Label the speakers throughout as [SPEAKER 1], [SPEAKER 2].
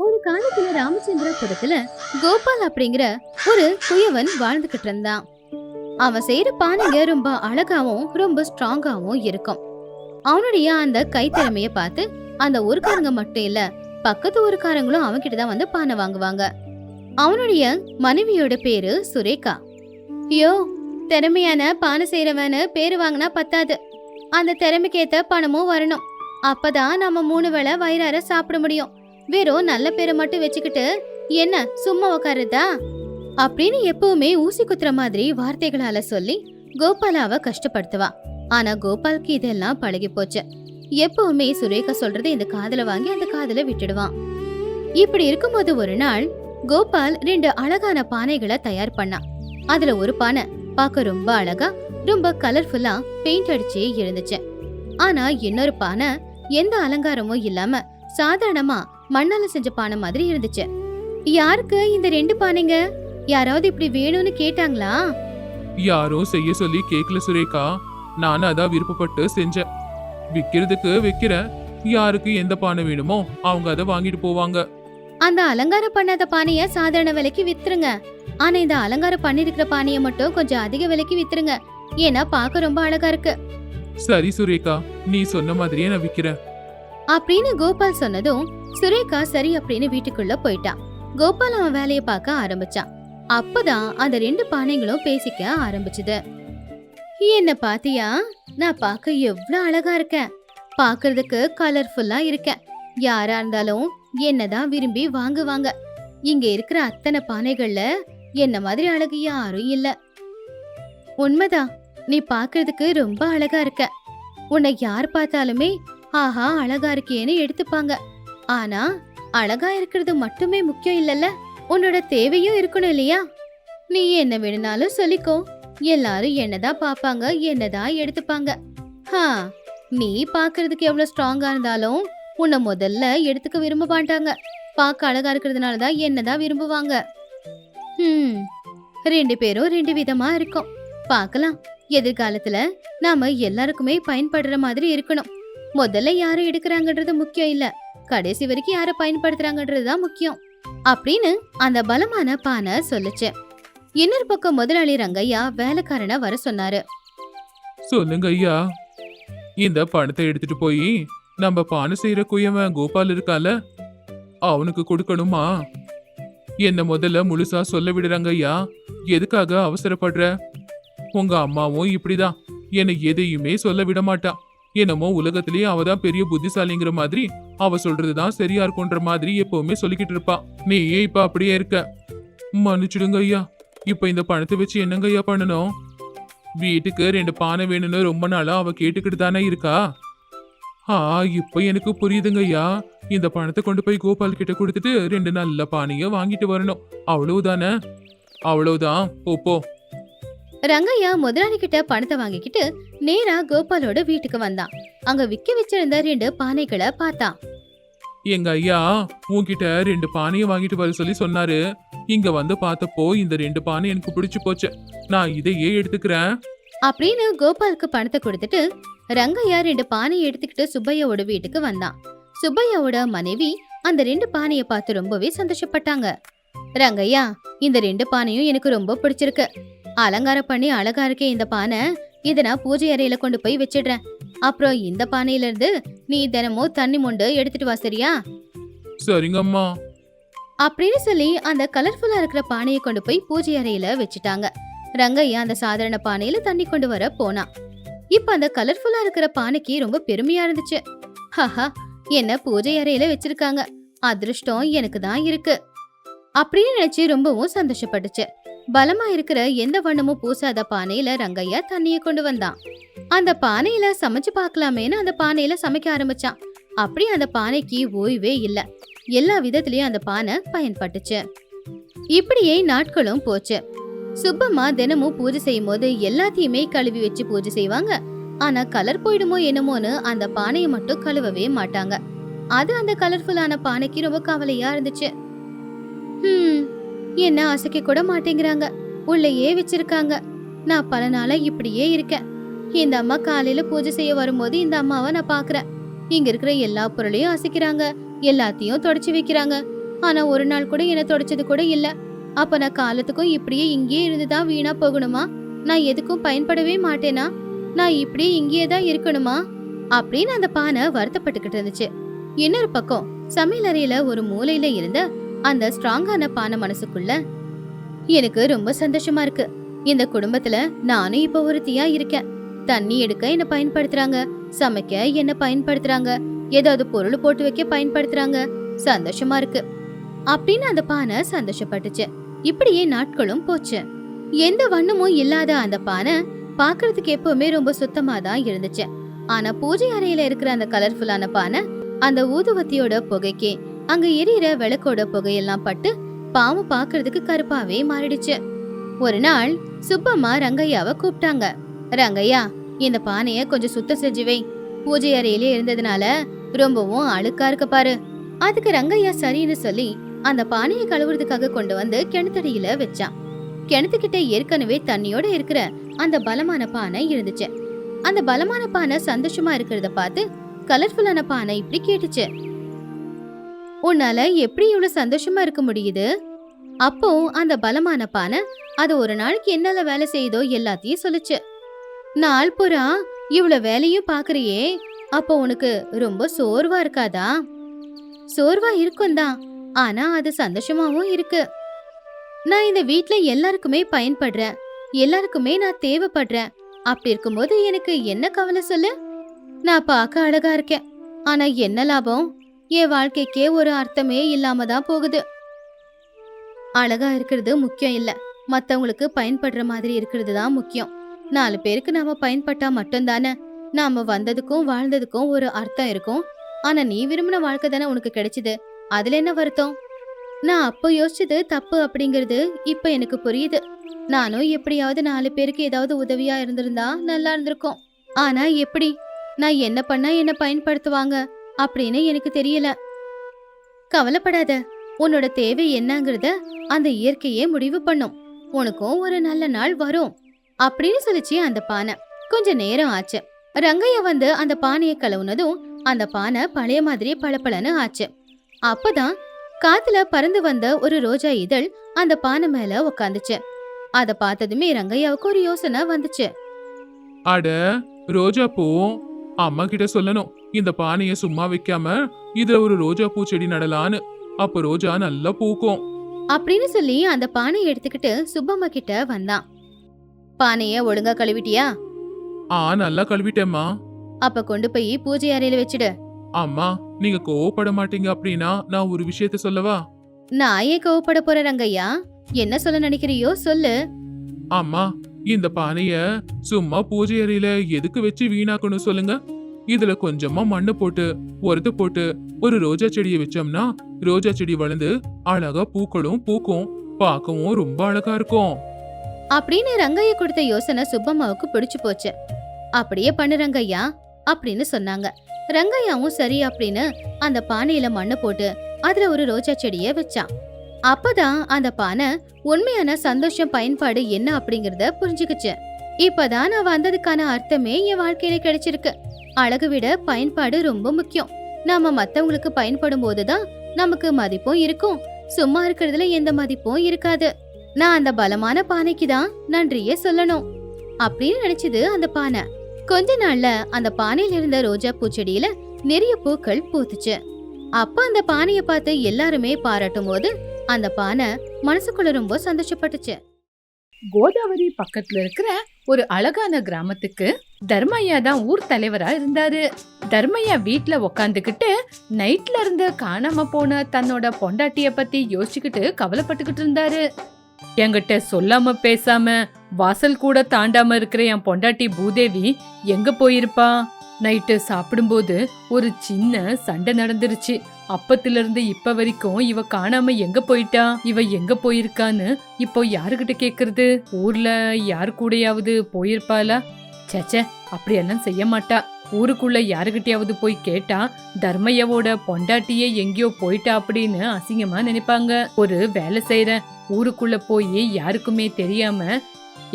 [SPEAKER 1] ஒரு காலத்துல ராமச்சந்திரபுரத்துல கோபால் அப்படிங்கிற ஒரு குயவன் வாழ்ந்துகிட்டு இருந்தான். அவன் செய்யற பானைங்க ரொம்ப அழகாவும் ரொம்ப ஸ்ட்ராங்காவும் இருக்கும். அவனுடைய அந்த கைத்திறமைய பார்த்து அந்த ஊர்க்காரங்க மட்டும் இல்ல, பக்கத்து ஊர்க்காரங்களும் அவன்கிட்ட தான் வந்து பானை வாங்குவாங்க. அவனுடைய மனைவியோட பேரு சுரேகா. ஐயோ, திறமையான பானை செய்யறவன்னு பேரு வாங்கினா பத்தாது, அந்த திறமைக்கேத்த பணமும் வரணும். அப்பதான் நம்ம 3 வேளை வயிறார சாப்பிட முடியும். வெறும் நல்ல பேரை மட்டும் வச்சுக்கிட்டு என்ன சும்மா உக்காருதா அப்படின்னு எப்பவுமே ஊசி குத்துற மாதிரி வார்த்தைகளால சொல்லி கோபாலாவ கஷ்டப்படுத்துவா. ஆனா கோபாலுக்கு இதெல்லாம் பழகி போச்சு. எப்பவுமே சுரேகா சொல்றதை இந்த காதுல வாங்கி அந்த காதுல விட்டுடுவான். இப்படி இருக்கும்போது ஒரு நாள் கோபால் 2 அழகான பானைகளை தயார் பண்ணான். அதுல ஒரு பானை பார்க்க ரொம்ப அழகா ரொம்ப கலர்ஃபுல்லா பெயிண்ட் அடிச்சே இருந்துச்சு. ஆனா இன்னொரு பானை எந்த அலங்காரமும் இல்லாம சாதாரணமா மண்ணால செஞ்ச பானை மாதிரி இருந்துச்சு. யாருக்கு இந்த 2 பானைங்க? யாராவது இப்படி வேணும்னு கேட்டாங்களா?
[SPEAKER 2] யாரோ செய்ய சொல்லி கேக்கல சுரேகா, நானும் அதான் விருப்பப்பட்டு செஞ்சேன். விக்கிறதுக்கு வைக்கிறேன், யாருக்கு எந்த பானை வேணுமோ அவங்க அதை வாங்கிட்டு போவாங்க.
[SPEAKER 1] அந்த அலங்காரம் பண்ணாத பானைய சாதாரண விலைக்கு வித்துருங்க. ஆனா இந்த அலங்காரம் பண்ணிருக்கிற பானைய மட்டும் கொஞ்சம் அதிக விலைக்கு வித்துருங்க. ஏன்னா பார்க்க ரொம்ப அழகா இருக்கு.
[SPEAKER 2] சரி சுரேகா, நீ சொன்ன மாதிரியே நான் விக்கிறேன்
[SPEAKER 1] அப்படின்னு கோபால் சொன்னதும் சுரேகா சரி அப்படின்னு வீட்டுக்குள்ள போயிட்டான். கோபால் அவன் வேலைய பார்க்க ஆரம்பிச்சான். அப்பதான் அந்த 2 பானைகளும் பேசிக்க ஆரம்பிச்சுது. என்ன பாத்தியா, நான் பார்க்க எவ்வளவு அழகா இருக்கேன், பாக்குறதுக்கு கலர்ஃபுல்லா இருக்கேன். யாரா இருந்தாலும் என்னதான் விரும்பி வாங்குவாங்க. இங்க இருக்கிற அத்தனை பானைகள்ல என்ன மாதிரி அழகு யாரும் இல்ல. உண்மைதான், நீ பாக்குறதுக்கு ரொம்ப அழகா இருக்க. உன்னை யார் பார்த்தாலுமே ஆஹா அழகா இருக்கேன்னு எடுத்துப்பாங்க. ஆனா அழகா இருக்கிறது மட்டுமே முக்கியம் இல்லல்ல, உன்னோட தேவையும் இருக்கணும் இல்லையா? நீ என்ன வேணும்னாலும் சொல்லிக்கோ, எல்லாரும் என்னதான் பாப்பாங்க, என்னதான் எடுத்துப்பாங்க. ஹா, நீ பாக்குறதுக்கு எவ்வளவு ஸ்ட்ராங்கா இருந்தாலும் உன்னை முதல்ல எடுத்துக்க விரும்ப மாட்டாங்க. பார்க்க அழகா இருக்கிறதுனாலதான் என்னதான் விரும்புவாங்க. 2 பேரும் 2 விதமா இருக்கும். பார்க்கலாம். எதிர்காலத்துல நாம எல்லாருக்குமே பயன்படுற மாதிரி இருக்கணும். முதல்ல யாரை எடுக்கிறாங்கன்றது முக்கியம் இல்ல, கடைசி வரைக்கும் யாரை பயன்படுத்துறாங்கன்றதுதான் முக்கியம் அப்படின்னு அந்த பலமான பானை சொல்லுச்சு. இன்னொரு பக்கம் முதலாளி ரங்கையா வேலைக்காரனை வர சொன்னாரு.
[SPEAKER 2] சொல்லுங்க ஐயா, இந்த பணத்தை எடுத்துட்டு போய் நம்ம பானை செய்யற குயவன் கோபால் இருக்கால, அவனுக்கு கொடுக்கணுமா? என்ன முதல்ல முழுசா சொல்ல விடுறாங்க ஐயா, எதுக்காக அவசரப்படுற? உங்க அம்மாவும் இப்படிதான், என்னை எதையுமே சொல்ல விட மாட்டா. என்னமோ உலகத்திலேயே அவதான் பெரிய புத்திசாலிங்கிற மாதிரி, அவ சொல்றதுதான் சரியா இருக்கும்ன்ற மாதிரி எப்பவுமே சொல்லிக்கிட்டு இருப்பா. நீயே இப்ப அப்படியே இருக்க. மன்னிச்சிடுங்க ஐயா, இப்ப இந்த பணத்தை வச்சு என்னங்க ஐயா பண்ணணும்? வீட்டுக்கு 2 பானை வேணும்னு ரொம்ப நாளா அவ கேட்டுக்கிட்டு தானே இருக்கா. இப்ப எனக்கு புரியுதுங்க ஐயா. இந்த பணத்தை கொண்டு போய் கோபால் கிட்ட கொடுத்துட்டு 2 நல்ல பானைய வாங்கிட்டு வரணும், அவ்வளவுதானே? அவ்வளவுதான், போ.
[SPEAKER 1] ரங்கையா முதலாளி கிட்ட பணத்தை வாங்கிக்கிட்டு நேரா கோபாலோட வீட்டுக்கு வந்தான். அங்க விக்க வச்சிருந்த 2 பானைகளை பார்த்தான்.
[SPEAKER 2] எங்க ஐயா உன்கிட்ட 2 பானையை வாங்கிட்டு வர சொல்லி சொன்னாரு. இங்க வந்து பார்த்தப்போ இந்த 2 பானை எனக்கு பிடிச்சு போச்சு, நான் இதையே எடுத்துக்கிறேன்
[SPEAKER 1] அப்படின்னு கோபாலுக்கு பணத்தை கொடுத்துட்டு ரங்கையா 2 பானையை எடுத்துக்கிட்டு சுப்பையாவோட வீட்டுக்கு வந்தான். சுப்பையாவோட மனைவி அந்த 2 பானையை பார்த்து ரொம்பவே சந்தோஷப்பட்டாங்க. ரங்கையா, இந்த 2 பானையும் எனக்கு ரொம்ப பிடிச்சிருக்கு. அலங்காரம் பண்ணி அழகா இருக்கே இந்த பானை, இத நான் பூஜை அறையில கொண்டு போய் வச்சிடுறேன். அப்புறம் இந்த பானையில இருந்து நீ தினமும் தண்ணி மொண்டு எடுத்துட்டு வா, சரியா?
[SPEAKER 2] சரிங்கம்மா
[SPEAKER 1] அப்படின்னு சொல்லி அந்த கலர்ஃபுல்லா இருக்கிற பானையை கொண்டு போய் பூஜை அறையில வச்சுட்டாங்க. ரங்கையா அந்த சாதாரண பானையில தண்ணி கொண்டு வர போனான். இப்ப அந்த கலர்ஃபுல்லா இருக்கிற பானைக்கு ரொம்ப பெருமையா இருந்துச்சு. ஹஹா, என்ன பூஜை அறையில வச்சிருக்காங்க, அதிர்ஷ்டம் எனக்கு தான் இருக்கு அப்படின்னு நினைச்சு ரொம்பவும் சந்தோஷப்பட்டுச்சு. பலமா இருக்கிற எந்த வண்ணமும் பூசாத பானையில ரங்கையா தண்ணிய கொண்டு வந்தான். அந்த பானையில சமைச்சு பார்க்கலாமேன்னு அந்த பானையில சமைக்க ஆரம்பிச்சான். அப்படி அந்த பானைக்கு ஓய்வே இல்ல, எல்லா விதத்திலயும் அந்த பானை பயன்பட்டுச்சு. இப்படியே நாட்களும் போச்சு. சுப்பம்மா தினமும் பூஜை செய்யும் போது எல்லாத்தையுமே கழுவி வச்சு பூஜை செய்வாங்க. ஆனா கலர் போயிடுமோ என்னமோன்னு அந்த பானையை மட்டும் கழுவவே மாட்டாங்க. அது அந்த கலர்ஃபுல்லான பானைக்கு ரொம்ப கவலையா இருந்துச்சு. என்ன அசைக்க கூட மாட்டேங்கிறாங்க, உள்ளேயே வச்சிருக்காங்க. நான் பல நாளா இப்படியே இருக்கேன். இந்த அம்மா காலையில பூஜை செய்ய வரும்போது இந்த அம்மாவை நான் பாக்குறேன். இங்க இருக்கிற எல்லா பொருளையும் அசைக்கிறாங்க, எல்லாத்தையும் தொடச்சு வைக்கிறாங்க. ஆனா ஒரு நாள் கூட என்ன தொடச்சது கூட இல்ல. அப்ப நான் காலத்துக்கும் இப்படியே இங்கேயே இருந்துதான் வீணா போகணுமா? நான் எதுக்கும் பயன்படவே மாட்டேனா? நான் இப்படியே இங்கேயே தான் இருக்கணுமா? அப்படின்னு அந்த பானை வருத்தப்பட்டுக்கிட்டு இருந்துச்சு. இன்னொரு பக்கம் சமையல் அறையில ஒரு மூலையில இருந்த அந்த ஸ்ட்ராங்கான பானை மனசுக்குள்ள, எனக்கு ரொம்ப சந்தோஷமா இருக்கு. இந்த குடும்பத்துல நானும் இப்ப ஒருத்தியா இருக்கேன். தண்ணி எடுக்க என்ன பயன்படுத்துறாங்க, சமைக்க என்ன பயன்படுத்துறாங்க, ஏதாவது பொருள் போட்டு வைக்க பயன்படுத்துறாங்க. சந்தோஷமா இருக்கு அப்படின்னு அந்த பானை சந்தோஷப்பட்டுச்சு. இப்படியே நாட்களும் போச்சு. எந்த வண்ணமும் இல்லாத அந்த பானை பாக்குறதுக்கு எப்பவுமே ரொம்ப சுத்தமா தான் இருந்துச்சு. ஆனா பூஜை அறையில இருக்கிற அந்த கலர்ஃபுல்லான பானை அந்த ஊதுவத்தியோட புகைக்கு, அங்க எரியிற விளக்கோட புகையெல்லாம் பட்டு பாவம் பாக்குறதுக்கு கருப்பாவே மாறிடுச்சு. ஒரு நாள் சுப்பம்மா ரங்கையாவை கூப்பிட்டாங்க. ரங்கையா, இந்த பானைய கொஞ்சம் சுத்தம் செஞ்சு வை. பூஜை அறையிலே இருந்ததுனால ரொம்பவும் அழுக்கா இருக்க பாரு. அதுக்கு ரங்கையா சரின்னு சொல்லி அந்த பானையை கழுவுறதுக்காக கொண்டு வந்து கிணத்தடியில வச்சான். கிணத்துக்கிட்ட ஏற்கனவே தண்ணியோட இருக்கிற அந்த பலமான பானை இருந்துச்சு. அந்த பலமான பானை சந்தோஷமா இருக்கிறத பார்த்து கலர்ஃபுல்லான பானை இப்படி கேட்டுச்சு, உன்னால எப்படி இவ்வளவு சந்தோஷமா இருக்க முடியுது? அப்போ அந்த பலமான பானை அது ஒரு நாளைக்கு என்னால வேலை செய்யுதோ எல்லாத்தையும் சொல்லுச்சு. நாள் புறா இவ்வளவு வேலையும் பாக்குறியே, அப்போ உனக்கு ரொம்ப சோர்வா இருக்காதா? சோர்வா இருக்கும் தான், ஆனா அது சந்தோஷமாவும் இருக்கு. நான் இந்த வீட்ல எல்லாருக்குமே பயன்படுறேன், எல்லாருக்குமே நான் தேவைப்படுறேன். அப்படி இருக்கும்போது எனக்கு என்ன கவலை சொல்லு? நான் பார்க்க அழகா இருக்கேன், ஆனா என்ன லாபம்? என் வாழ்க்கைக்கே ஒரு அர்த்தமே இல்லாம தான் போகுது. அழகா இருக்கிறது முக்கியம் இல்ல, மத்தவங்களுக்கு பயன்படுற மாதிரி இருக்கிறது தான் முக்கியம். 4 பேருக்கு நாம பயன்பட்டா மட்டும்தானே நாம வந்ததுக்கும் வாழ்ந்ததுக்கும் ஒரு அர்த்தம் இருக்கும். ஆனா நீ விரும்பின வாழ்க்கை தானே உனக்கு கிடைச்சது, அதுல என்ன வருத்தம்? நான் அப்போ யோசிச்சது தப்பு அப்படிங்கறது இப்ப எனக்கு புரியுது. நானும் எப்படியாவது 4 பேருக்கு ஏதாவது உதவியா இருந்திருந்தா நல்லா இருந்திருக்கும். ஆனா எப்படி? நான் என்ன பண்ணா என்ன பயன்படுத்துவாங்க அப்படின்னு எனக்கு தெரியல. கவலைப்படாத, உன்னோட தேவை என்னங்கறத அந்த இயற்கையே முடிவு பண்ணும். உனக்கும் ஒரு நல்ல நாள் வரும் அப்படின்னு சொல்லிச்சு அந்த பானை. கொஞ்ச நேரம் ஆச்சு. ரங்கையா வந்து அந்த பானையை கழுவுனதும் அந்த பானை பழைய மாதிரி பளபளன்னு ஆச்சு. அப்பதான் காத்துல பறந்து வந்த ஒரு ரோஜா இதழ் அந்த பானை மேல உக்காந்துச்சு. அத பார்த்ததுமே ரங்கையாவுக்கு ஒரு யோசனை வந்துச்சு.
[SPEAKER 2] அட, ரோஜா பூ, அம்மா கிட்ட சொல்லணும் இந்த பானைய சும்மா வைக்காம இதுல ஒரு ரோஜா பூ செடி நடலான்னு. அப்ப ரோஜா நல்லா பூக்கும்
[SPEAKER 1] அப்படின்னு சொல்லி அந்த பானையை எடுத்துக்கிட்டு சுப்பம்மா கிட்ட வந்தான். பானைய ஒழுங்கா கழுவிட்டியா?
[SPEAKER 2] நல்லா கழுவிட்டேம்மா.
[SPEAKER 1] அப்ப கொண்டு போய் பூஜை அறையில வச்சிடு.
[SPEAKER 2] அம்மா, நீங்க கோவப்பட மாட்டீங்க அப்படின்னா நான் ஒரு விஷயத்த சொல்லவா?
[SPEAKER 1] நான் ஏன் கோவப்பட போறேன் ரங்கையா? என்ன சொல்ல நினைக்கிறியோ சொல்லு.
[SPEAKER 2] அம்மா, இந்த பானைய சும்மா பூஜை அறையில எதுக்கு வச்சு வீணாக்கணும் சொல்லுங்க? இதுல கொஞ்சமா மண்ணு போட்டு உரத்து போட்டு ஒரு ரோஜா செடியை வச்சோம்னா ரோஜா செடி வளர்ந்து அழகா பூக்களும் பூக்கும், பார்க்கவும் ரொம்ப அழகா இருக்கும்
[SPEAKER 1] அப்படின்னு ரங்கையா கொடுத்த யோசனை சுப்பம்மாவுக்கு பிடிச்சு போச்சு. அப்படியே பண்ணு ரங்கையா அப்படின்னு சொன்னாங்க. ரங்கையாவும் சரி அப்படின்னு அந்த பானையில மண்ணு போட்டு அதுல ஒரு ரோஜா செடிய வச்சான். அப்பதான் அந்த பானை உண்மையான சந்தோஷம் பயன்பாடு என்ன அப்படிங்கறத புரிஞ்சுக்குச்சு. இப்பதான் நான் வந்ததுக்கான அர்த்தமே என் வாழ்க்கையில கிடைச்சிருக்கு. அழகு விட பயன்பாடு ரொம்ப முக்கியம். நாம மத்தவங்களுக்கு பயன்படும் போதுதான் நமக்கு மதிப்பும் இருக்கும், சும்மா இருக்கிறதுல எந்த மதிப்பும் இருக்காது. நான் அந்த பலமான பானைக்கு தான் நன்றியே சொல்லணும் அப்படின்னு நினைச்சது அந்த பானை. கொஞ்ச நாள்ல அந்த பானையில இருந்த ரோஜா பூச்செடியில நிறைய பூக்கள் பூத்துச்சு. அப்ப அந்த பானைய பார்த்து எல்லாருமே பாராட்டும் போது அந்த பானை மனசுக்குள்ள ரொம்ப சந்தோஷப்பட்டுச்சு.
[SPEAKER 3] கோதாவரி பக்கத்துல இருக்கிற ஒரு அழகான கிராமத்துக்கு தர்மையா தான் ஊர் தலைவரா இருந்தாரு. தர்மையா வீட்ல உக்காந்துக்கிட்டு நைட்ல இருந்து காணாம போன தன்னோட பொண்டாட்டிய பத்தி யோசிச்சுக்கிட்டு கவலைப்பட்டுக்கிட்டு இருந்தாரு. என்கிட்ட சொல்லாம பேசாம வாசல் கூட தாண்டாம இருக்கிற என் பொண்டாட்டி பூதேவி எங்க போயிருப்பா? நைட்டு சாப்பிடும்போது ஒரு சின்ன சண்டை நடந்துருச்சு. அப்பத்துல இருந்து இப்ப வரைக்கும் இவ காணாம எங்க போயிட்டா, இவ எங்க போயிருக்கான்னு இப்போ யாருகிட்ட கேக்குறது? ஊர்ல யாரு கூடயாவது போயிருப்பாளா? சேச்சே, அப்படியெல்லாம் செய்ய மாட்டா. ஊருக்குள்ள யாருகிட்டயாவது போய் கேட்டா தர்மையாவோட பொண்டாட்டியே எங்கேயோ போயிட்டா அப்படின்னு அசிங்கமா நினைப்பாங்க. ஒரு வேலை செய்யற, ஊருக்குள்ள போய் யாருக்குமே தெரியாம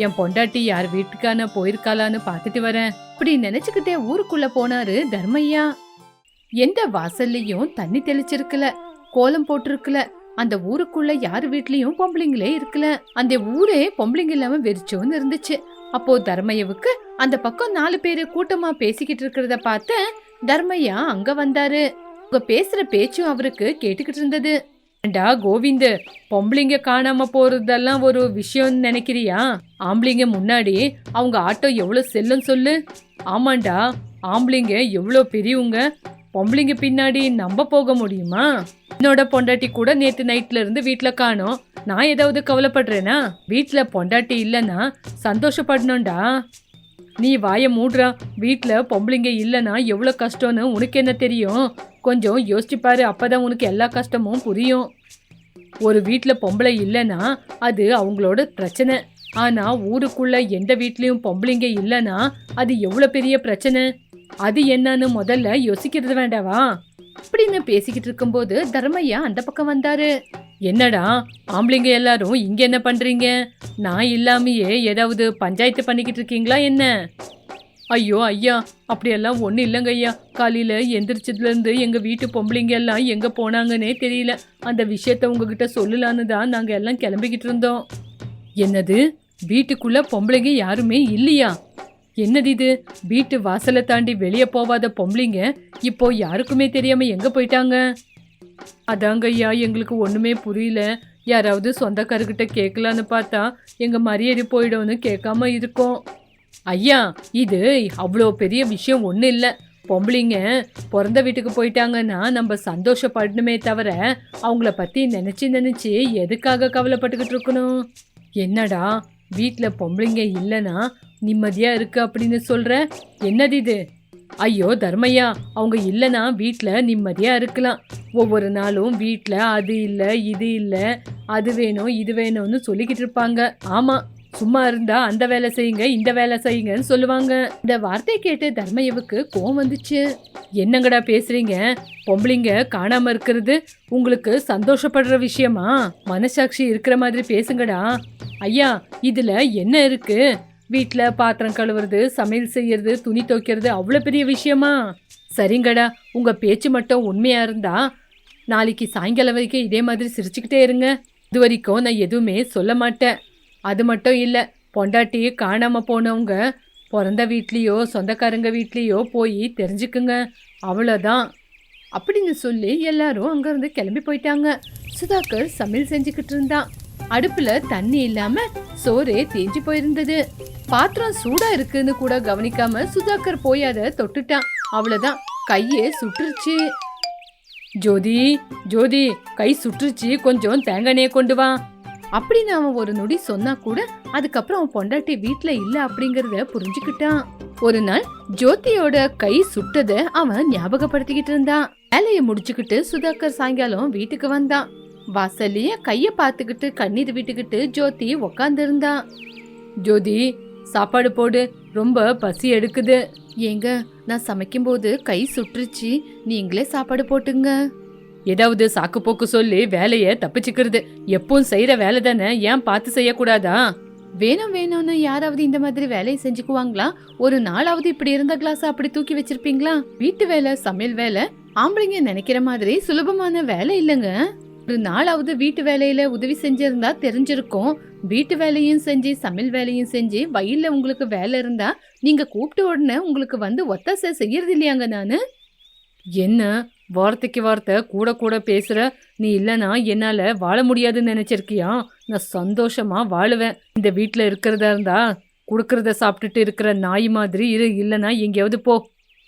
[SPEAKER 3] என் பொண்டாட்டி யார் வீட்டுக்கான போயிருக்காளான்னு பாத்துட்டு வரேன் அப்படி நினைச்சுக்கிட்டே ஊருக்குள்ள போனாரு தர்மையா. எந்த வாசல்லையும் தண்ணி தெளிச்சிருக்கல, கோலம் போட்டிருக்கல, அந்த ஊருக்குள்ள யாரு வீட்லயும் பொம்பளைங்களே இருக்கல. அந்த ஊரே பொம்பளைங்க இல்லாம வெறிச்சோன்னு இருந்துச்சு. அப்போ தர்மையாவுக்கு அந்த பக்கம் 4 பேரு கூட்டமா பேசிக்கிட்டு இருக்கிறத பார்த்து தர்மையா அங்க வந்தாரு. அவங்க பேசுற பேச்சும் அவருக்கு கேட்டுக்கிட்டு இருந்தது. ஏண்டா கோவிந்த், பொம்பளைங்க காணாம போறதெல்லாம் ஒரு விஷயம் நினைக்கிறியா? ஆம்பளைங்க முன்னாடி அவங்க ஆட்டோ எவ்வளவு செல்லும் சொல்லு. ஆமாண்டா, ஆம்பளைங்க எவ்வளவு பெரியவங்க, பொம்பளைங்க பின்னாடி நம்ப போக முடியுமா? என்னோட பொண்டாட்டி கூட நேத்து நைட்ல இருந்து வீட்டுல காணோம். நான் ஏதாவது கவலைப்படுறேனா? வீட்டுல பொண்டாட்டி இல்லைன்னா சந்தோஷப்படணும்டா. நீ வாய மூடுறா. வீட்டுல பொம்பளைங்க இல்லைன்னா எவ்வளவு கஷ்டம்னு உனக்கு என்ன தெரியும்? கொஞ்சம் யோசிச்சு பாரு, அப்பதான் உனக்கு எல்லா கஷ்டமும் புரியும். ஒரு வீட்டுல பொம்பளை இல்லைன்னா அது அவங்களோட பிரச்சனை. ஆனா ஊருக்குள்ள எந்த வீட்லயும் பொம்பளைங்க இல்லைன்னா அது எவ்வளவு பெரிய பிரச்சனை. அது என்னன்னு முதல்ல யோசிக்கிறது வேண்டாவா? அப்படின்னு பேசிக்கிட்டு இருக்கும்போது தர்மையா அந்த பக்கம் வந்தாரு. என்னடா ஆம்பளைங்க எல்லாரும் இங்க என்ன பண்றீங்க? நான் இல்லாமையே ஏதாவது பஞ்சாயத்து பண்ணிக்கிட்டு இருக்கீங்களா என்ன? ஐயோ ஐயா, அப்படியெல்லாம் ஒன்றும் இல்லைங்க ஐயா. காலையில் எந்திரிச்சதுலேருந்து எங்கள் வீட்டு பொம்பளைங்க எல்லாம் எங்கே போனாங்கன்னே தெரியல. அந்த விஷயத்த உங்ககிட்ட சொல்லலான்னு தான் நாங்கள் எல்லாம் கிளம்பிக்கிட்டு இருந்தோம். என்னது, வீட்டுக்குள்ள பொம்பளைங்க யாருமே இல்லையா? என்னது இது? வீட்டு வாசலை தாண்டி வெளியே போவாத பொம்பளைங்க இப்போ யாருக்குமே தெரியாம எங்கே போயிட்டாங்க? அதாங்க ஐயா, எங்களுக்கு ஒன்றுமே புரியல. யாராவது சொந்தக்காரர்கிட்ட கேட்கலான்னு பார்த்தா எங்கள் மரியாதை போயிடும்னு கேட்காம இருக்கோம். ஐயா, இது அவ்வளோ பெரிய விஷயம் ஒன்றும் இல்லை. பொம்பளைங்க பிறந்த வீட்டுக்கு போயிட்டாங்கன்னா நம்ம சந்தோஷப்படணுமே தவிர அவங்கள பற்றி நினச்சி எதுக்காக கவலைப்பட்டுக்கிட்டு இருக்கணும்? என்னடா, வீட்டில் பொம்பளைங்க இல்லைன்னா நிம்மதியாக இருக்கு அப்படின்னு சொல்கிற? என்னது இது? ஐயோ தர்மையா, அவங்க இல்லைன்னா வீட்டில் நிம்மதியாக இருக்கலாம். ஒவ்வொரு நாளும் வீட்டில் அது இல்லை இது இல்லை, அது வேணும் இது வேணும்னு சொல்லிக்கிட்டு இருப்பாங்க. ஆமாம், சும்மா இருந்தா அந்த வேலை செய்யுங்க இந்த வேலை செய்யுங்கன்னு சொல்லுவாங்க. இந்த வார்த்தையை கேட்டு தர்மையாவுக்கு கோவம் வந்துச்சு. என்னங்கடா பேசுறீங்க? பொம்பளைங்க காணாம இருக்கிறது உங்களுக்கு சந்தோஷப்படுற விஷயமா? மனசாட்சி இருக்கிற மாதிரி பேசுங்கடா. ஐயா, இதுல என்ன இருக்கு? வீட்டுல பாத்திரம் கழுவுறது, சமையல் செய்யறது, துணி துவைக்கிறது அவ்வளவு பெரிய விஷயமா? சரிங்கடா, உங்க பேச்சு மட்டும் உண்மையா இருந்தா நாளைக்கு சாயங்காலம் வரைக்கும் இதே மாதிரி சிரிச்சுக்கிட்டே இருங்க. இது வரைக்கும் நான் எதுவுமே சொல்ல மாட்டேன். அது மட்டும் இல்லை, பொண்டாட்டி காணாம போனவங்க பிறந்த வீட்லேயோ சொந்தக்காரங்க வீட்லேயோ போய் தெரிஞ்சுக்குங்க, அவ்வளோதான் அப்படின்னு சொல்லி எல்லாரும் அங்கேருந்து கிளம்பி போயிட்டாங்க. சுதாகர் சமையல் செஞ்சுக்கிட்டு இருந்தான். அடுப்புல தண்ணி இல்லாம சோறே தேஞ்சு போயிருந்தது. பாத்திரம் சூடா இருக்குன்னு கூட கவனிக்காம சுதாகர் போய் அதை தொட்டுட்டான். அவ்வளோதான், கையே சுட்டுருச்சு. ஜோதி ஜோதி, கை சுட்டுருச்சு, கொஞ்சம் தேங்காய் எண்ணெயை கொண்டு வா அப்படின்னு அவன் ஒரு நொடி சொன்னா கூட அதுக்கப்புறம் அவன் பொண்டாட்டி வீட்டுல இல்ல அப்படிங்கறத புரிஞ்சுக்கிட்டான். ஒரு நாள் ஜோதியோட கை சுட்டத அவன் ஞாபகப்படுத்திக்கிட்டு இருந்தான். வேலையை முடிச்சுக்கிட்டு சுதாகர் சாயங்காலம் வீட்டுக்கு வந்தான். வாசல்லையே கைய பாத்துக்கிட்டு கண்ணீர் விட்டுக்கிட்டு ஜோதி உக்காந்து இருந்தான். ஜோதி, சாப்பாடு போடு, ரொம்ப பசி எடுக்குது. ஏங்க, நான் சமைக்கும் போது கை சுட்டுருச்சு, நீங்களே சாப்பாடு போட்டுங்க. ஏதாவது சாக்கு போக்கு சொல்லி வேலைய தப்பிச்சுக்கிறது எப்பவும் செய்யற வேலை தானே, ஏன் பார்த்து செய்யக்கூடாதா? வேணும்னு யாராவது இந்த மாதிரி வேலையை செஞ்சுக்குவாங்களா? ஒரு நாளாவது இப்படி இருந்த கிளாஸ் அப்படி தூக்கி வச்சிருப்பீங்களா? வீட்டு வேலை, சமையல் வேலை ஆம்பளைங்க நினைக்கிற மாதிரி சுலபமான வேலை இல்லைங்க. ஒரு நாளாவது வீட்டு வேலையில உதவி செஞ்சிருந்தா தெரிஞ்சிருக்கும். வீட்டு வேலையும் செஞ்சு சமையல் வேலையும் செஞ்சு வயல்ல உங்களுக்கு வேலை இருந்தா நீங்க கூப்பிட்ட உடனே உங்களுக்கு வந்து ஒத்தாசை செய்யறது இல்லையாங்க? நானு என்ன வார்த்தைக்கு வார்த்தை கூட கூட பேசுற? நீ இல்லனா என்னால வாழ முடியாதுன்னு நினைச்சிருக்கியா? நான் சந்தோஷமா வாழுவேன். இந்த வீட்டுல இருக்கிறதா இருந்தா குடுக்கறத சாப்பிட்டுட்டு இருக்கிற நாய் மாதிரி இரு, இல்லனா எங்கேயாவது போ.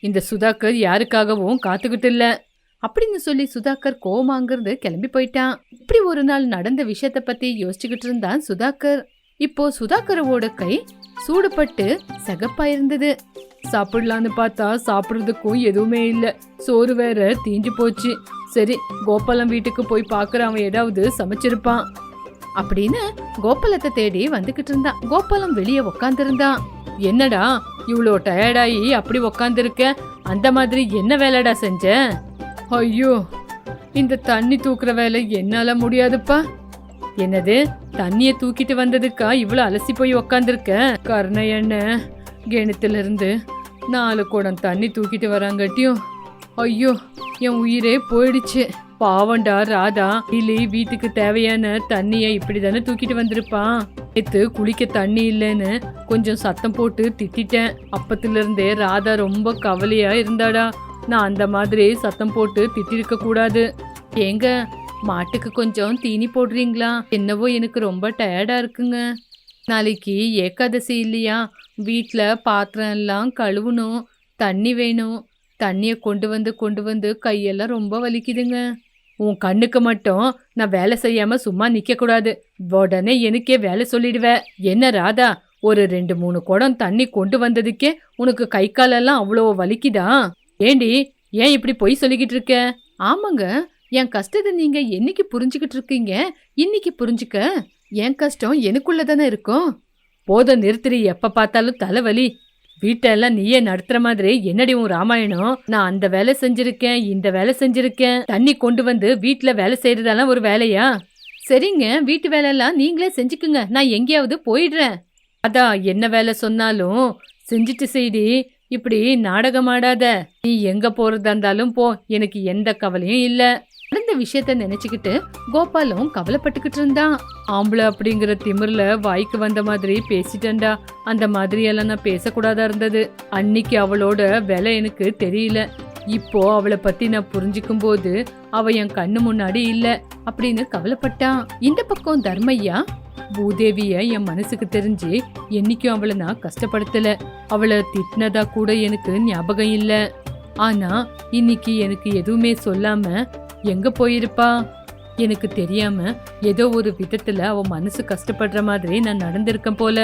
[SPEAKER 3] இந்த சுதாகர் யாருக்காகவும் காத்துக்கிட்டு இல்ல அப்படின்னு சொல்லி சுதாகர் கோமாங்கிறது கிளம்பி போயிட்டான். இப்படி ஒரு நாள் நடந்த விஷயத்த பத்தி யோசிச்சுக்கிட்டு இருந்தான் சுதாகர். இப்போ சுதாகரோட கை சூடுபட்டு சகப்பா இருந்தது. சாப்பிடலான்னு பார்த்தா சாப்பிடுறதுக்கும் எதுவுமே இல்ல. சோறு வேற தீஞ்சு போச்சு. சரி, கோபாலம் வீட்டுக்கு போய் பாக்குற, அவன் ஏதாவது சமைச்சிருப்பான் அப்படின்னு கோபாலத்தை தேடி வந்துகிட்டு இருந்தான். கோபாலம் வெளியே உக்காந்துருந்தான். என்னடா இவ்வளோ டயர்டாயி அப்படி உக்காந்துருக்க? அந்த மாதிரி என்ன வேலைடா செஞ்ச? ஐயோ, இந்த தண்ணி தூக்குற வேலை என்னால முடியாதுப்பா. என்னது, தண்ணிய தூக்கிட்டு வந்ததுக்கா இவ்வளவு அலசி போய் உக்காந்துருக்க? கருணை எண்ணெய் கிணத்துல இருந்து 4 குடம் தண்ணி தூக்கிட்டு வராங்கட்டியும் ஐயோ என் உயிரே போயிடுச்சு. பாவண்டா ராதா இல்லி வீட்டுக்கு தேவையான தண்ணிய இப்படிதானே தூக்கிட்டு வந்திருப்பான். நேத்து குளிக்க தண்ணி இல்லைன்னு கொஞ்சம் சத்தம் போட்டு திட்டிட்டேன். அப்பத்துல இருந்தே ராதா ரொம்ப கவலையா இருந்தாடா. நான் அந்த மாதிரி சத்தம் போட்டு திட்டிருக்க கூடாது. ஏங்க மாட்டுக்கு கொஞ்சம் தீனி போடுறீங்களா? என்னவோ எனக்கு ரொம்ப டயர்டா இருக்குங்க. நாளைக்கு ஏகாதசி இல்லையா? வீட்டில் பாத்திரம் எல்லாம் கழுவணும், தண்ணி வேணும். தண்ணியை கொண்டு வந்து கையெல்லாம் ரொம்ப வலிக்குதுங்க. உன் கண்ணுக்கு மட்டும் நான் வேலை செய்யாம சும்மா நிக்க கூடாது. உடனே எனக்கே வேலை சொல்லிடுவேன். என்ன ராதா, ஒரு 2-3 குடம் தண்ணி கொண்டு வந்ததுக்கே உனக்கு கை காலெல்லாம் அவ்வளோ வலிக்குதா? ஏண்டி ஏன் இப்படி பொய் சொல்லிக்கிட்டு இருக்க? ஆமாங்க, என் கஷ்டத்தை நீங்க என்னைக்கு புரிஞ்சுக்கிட்டு இருக்கீங்க? இன்னைக்கு புரிஞ்சுக்க. என் கஷ்டம் எனக்குள்ள தானே இருக்கும். போதும் நிறுத்திரி, எப்ப பார்த்தாலும் தலைவலி. வீட்டெல்லாம் நீயே நடத்துற மாதிரி என்னடி உன் ராமாயணம்? நான் அந்த வேலை செஞ்சிருக்கேன், இந்த வேலை செஞ்சிருக்கேன். தண்ணி கொண்டு வந்து வீட்டுல வேலை செய்யறதெல்லாம் ஒரு வேலையா? சரிங்க, வீட்டு வேலையெல்லாம் நீங்களே செஞ்சுக்குங்க, நான் எங்கேயாவது போயிடுறேன். அதான் என்ன வேலை சொன்னாலும் செஞ்சுட்டு செய்தி. இப்படி நாடகம் ஆடாத. நீ எங்க போறதா இருந்தாலும் போ, எனக்கு எந்த கவலையும் இல்ல. நடந்த விஷயத்த நினைச்சுக்கிட்டு கோபாலும் கவலைப்பட்டுக்கிட்டு இருந்தான். ஆம்பளை அப்படிங்கிற திமிர்ல வாய்க்கு வந்த மாதிரி பேசிட்டேன்டா. அந்த மாதிரி எல்லாம் நான் பேசக்கூடாதா இருந்தது. அன்னைக்கு அவளோட விலை எனக்கு தெரியல. இப்போ அவளை பத்தி நான் புரிஞ்சுக்கும் போது அவ என் கண்ணு முன்னாடி இல்ல அப்படின்னு கவலைப்பட்டான். இந்த பக்கம் தர்மையா, பூதேவிய என் மனசுக்கு தெரிஞ்சு என்னைக்கும் அவளை நான் கஷ்டப்படுத்தல. அவளை திட்டினதா கூட எனக்கு ஞாபகம் இல்ல. ஆனா இன்னைக்கு எனக்கு எதுவுமே சொல்லாம எங்க போயிருப்பா? எனக்கு தெரியாம ஏதோ ஒரு விதத்துல அவ மனசு கஷ்டப்படுற மாதிரி நான் நடந்திருக்கேன் போல.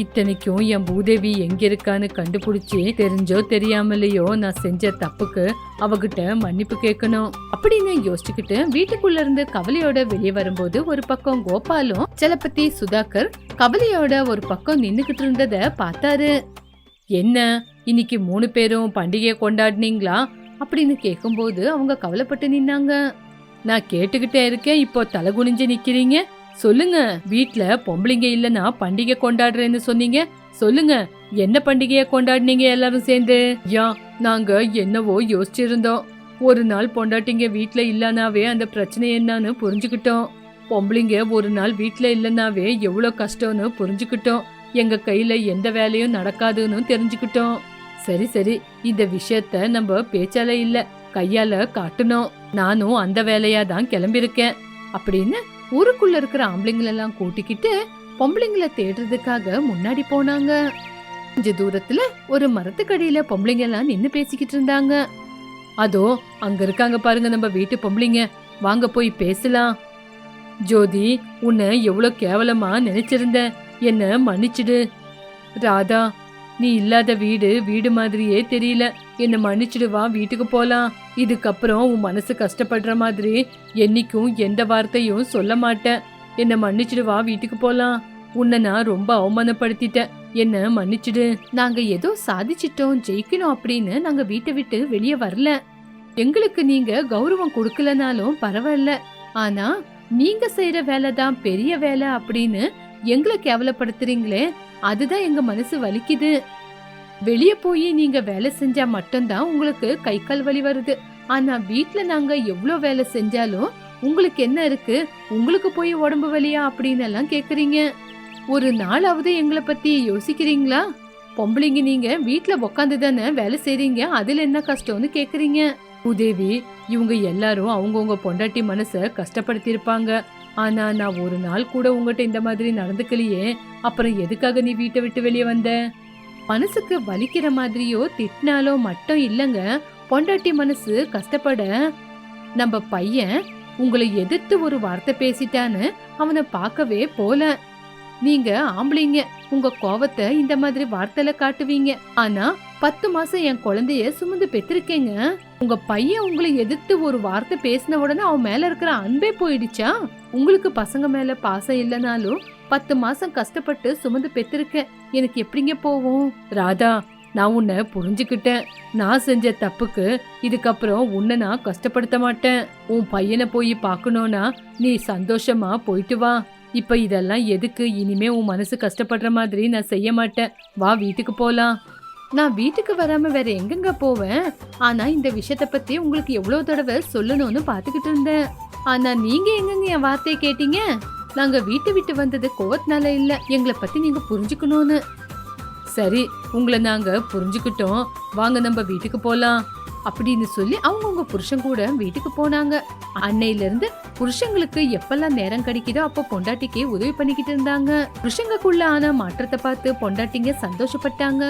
[SPEAKER 3] இத்தனைக்கும் என் பூதேவி எங்க இருக்கான்னு கண்டுபிடிச்சு தெரிஞ்சோ தெரியாமலையோ நான் செஞ்ச தப்புக்கு அவகிட்ட மன்னிப்பு கேட்கணும் அப்படின்னு யோசிச்சுக்கிட்டு வீட்டுக்குள்ள இருந்து கவலையோட வெளியே வரும்போது ஒரு பக்கம் கோபாலும் சலபதி சுதாகர் கவலையோட ஒரு பக்கம் நின்னுகிட்டு இருந்தத பார்த்தாரு. என்ன இன்னைக்கு 3 பேரும் பண்டிகையை கொண்டாடினீங்களா அப்படின்னு கேட்கும்போது அவங்க கவலைப்பட்டு நின்னாங்க. நான் கேட்டுக்கிட்டே இருக்கேன், இப்போ தலை குனிஞ்சு நிக்கிறீங்க. சொல்லுங்க, வீட்ல பொம்பளைங்க இல்லனா பண்டிகை கொண்டாடுறேன்னு சொன்னீங்க. சொல்லுங்க, என்ன பண்டிகையை கொண்டாடினீங்க எல்லாரும் சேர்ந்து? நாங்க என்னவோ யோசிச்சிருந்தோம். ஒரு நாள் பொண்டாட்டிங்க வீட்ல இல்லனாவே அந்த பிரச்சனை என்னன்னு புரிஞ்சுக்கிட்டோம். பொம்பளைங்க ஒரு நாள் வீட்ல இல்லனாவே எவ்வளவு கஷ்டம்னு புரிஞ்சுக்கிட்டோம். எங்க கையில எந்த வேலையும் நடக்காதுன்னு தெரிஞ்சுக்கிட்டோம். சரி சரி, இந்த விஷயத்த நம்ம பேச்சால இல்ல கையால காட்டணும். நானும் அந்த வேலையா தான் கிளம்பிருக்கேன் அப்படின்னு ஊருக்குள்ள இருக்கிற ஆம்பளைங்களெல்லாம் கூட்டிக்கிட்டு பொம்பளைங்களை தேடுறதுக்காக முன்னாடி போனாங்க. கொஞ்ச தூரத்துல ஒரு மரத்துக்கடியில பொம்பளைங்க எல்லாம் நின்னு பேசிக்கிட்டு இருந்தாங்க. அதோ அங்க இருக்காங்க பாருங்க நம்ம வீட்டு பொம்பளைங்க, வாங்க போய் பேசலாம். ஜோதி, உன்னை எவ்வளவு கேவலமா நினைச்சிருந்த, என்ன மன்னிச்சிடு. ராதா, நீ இல்லாத வீடு வீடு மாதிரியே தெரியல, என்ன மன்னிச்சிடுவா, வீட்டுக்கு போலாம். இதுக்கப்புறம் உன் மனசு கஷ்டப்படுற மாதிரி என்னைக்கும் எந்த வார்த்தையும் சொல்ல மாட்டேன். என்ன மன்னிச்சிடுவா, வீட்டுக்கு போலாம். உன்னை நான் ரொம்ப அவமானப்படுத்திட்டேன், என்ன மன்னிச்சிடு. நாங்க ஏதோ சாதிச்சிட்டோம், ஜெயிக்கணும் அப்படின்னு நாங்க வீட்டை விட்டு வெளியே வரல. எங்களுக்கு நீங்க கௌரவம் கொடுக்கலனாலும் பரவாயில்ல. ஆனா நீங்க செய்யற வேலைதான் பெரிய வேலை அப்படின்னு எங்களை கேவலப்படுத்துறீங்களே, அதுதான் எங்க மனசு வலிக்குது. வெளியே போய் நீங்க வேலை செஞ்சா மட்டும்தான் உங்களுக்கு கை கால் வலி வருது. ஆனா வீட்டுல நாங்க எவ்வளவு வேலை செஞ்சாலும் உங்களுக்கு என்ன இருக்கு? உங்களுக்கு போய் உடம்பு வலியா அப்படின்னு எல்லாம் கேக்குறீங்க. ஒரு நாளாவது எங்களை பத்தி யோசிக்கிறீங்களா? பொம்பளைங்க நீங்க வீட்டுல உக்காந்து தானே வேலை செய்றீங்க, அதுல என்ன கஷ்டம்னு கேக்குறீங்க. உதேவி, இவங்க எல்லாரும் அவங்கவுங்க பொண்டாட்டி மனச கஷ்டப்படுத்திருப்பாங்க. ஆனா நான் ஒரு நாள் கூட உங்ககிட்ட இந்த மாதிரி நடந்துக்கலையே, அப்புறம் எதுக்காக நீ வீட்டை விட்டு வெளியே வந்த? மனசுக்கு வலிக்கிற மாதிரியோ திட்டினாலோ மட்டும் இல்லங்க பொண்டாட்டி மனசு கஷ்டப்பட. நம்ம பையன் உங்களை எதிர்த்து ஒரு வார்த்தை பேசிட்டான்னு அவனை பார்க்கவே போல. நீங்க ஆம்பளைங்க உங்க கோவத்தை இந்த மாதிரி வார்த்தையில காட்டுவீங்க. ஆனா 10 மாசம் என் குழந்தைய சுமந்து பெற்றிருக்கேங்க. உங்க பையன் உங்களை எதிர்த்து ஒரு வார்த்தை பேசின உடனே அவன் மேல இருக்கிற அன்பே போயிடுச்சா? உங்களுக்கு பசங்க மேல பாசம் இல்லைனாலும் 10 மாசம் கஷ்டப்பட்டு சுமந்து பெற்றிருக்கேன், எனக்கு எப்படிங்க போகும்? ராதா, நான் உன்னை புரிஞ்சுக்கிட்டேன். நான் செஞ்ச தப்புக்கு இதுக்கப்புறம் உன்னை நான் கஷ்டப்படுத்த மாட்டேன். உன் பையனை போய் பார்க்கணும்னா நீ சந்தோஷமா போயிட்டு வா. இப்ப இதெல்லாம் எதுக்கு? இனிமே உன் மனசு கஷ்டப்படுற மாதிரி நான் செய்ய மாட்டேன். வா, வீட்டுக்கு போலாம். நான் வீட்டுக்கு வராம வேற எங்கெங்க போவேன். ஆனா இந்த விஷயத்த பத்தி உங்களுக்கு எவ்வளவு தடவை சொல்லணும்னு பாத்துக்கிட்டு இருந்தேன். ஆனா நீங்க எங்கங்க என் வார்த்தையை கேட்டீங்க? நாங்க வீட்டை விட்டு வந்தது கோவத்தினால இல்ல, எங்களை பத்தி நீங்க புரிஞ்சுக்கணும்னு. சரி, உங்களை நாங்க புரிஞ்சுக்கிட்டோம், வாங்க நம்ம வீட்டுக்கு போலாம் அப்படின்னு சொல்லி அவங்கவுங்க புருஷன் கூட வீட்டுக்கு போனாங்க. அன்னையில இருந்து புருஷங்களுக்கு எப்பெல்லாம் நேரம் கிடைக்குதோ அப்ப பொண்டாட்டிக்கு உதவி பண்ணிக்கிட்டு இருந்தாங்க. புருஷங்களுக்குள்ள ஆன மாற்றத்தை பார்த்து பொண்டாட்டிங்க சந்தோஷப்பட்டாங்க.